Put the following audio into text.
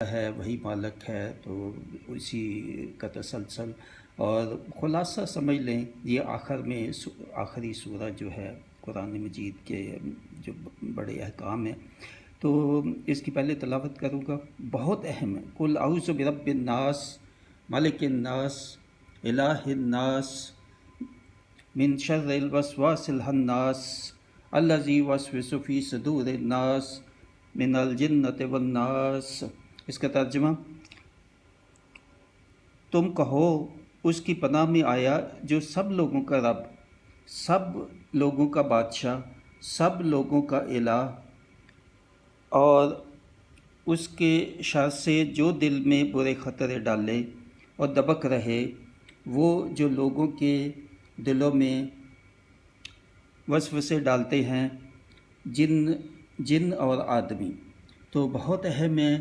ہے وہی مالک ہے، تو اسی کا تسلسل اور خلاصہ سمجھ لیں یہ آخر میں آخری سورہ جو ہے قرآن مجید کے جو بڑے احکام ہیں، تو اس کی پہلے تلاوت کروں گا، بہت اہم ہے۔ قل اعوذ برب الناس ملک الناس الہ الناس من شر الوسواس الخناس الذی یوسوس فی صدور الناس من الجنۃ والناس۔ اس کا ترجمہ، تم کہو اس کی پناہ میں آیا جو سب لوگوں کا رب، سب لوگوں کا بادشاہ، سب لوگوں کا الہ، اور اس کے شر سے جو دل میں برے خطرے ڈالے اور دبک رہے، وہ جو لوگوں کے دلوں میں وسوسے ڈالتے ہیں، جن اور آدمی۔ تو بہت اہم ہے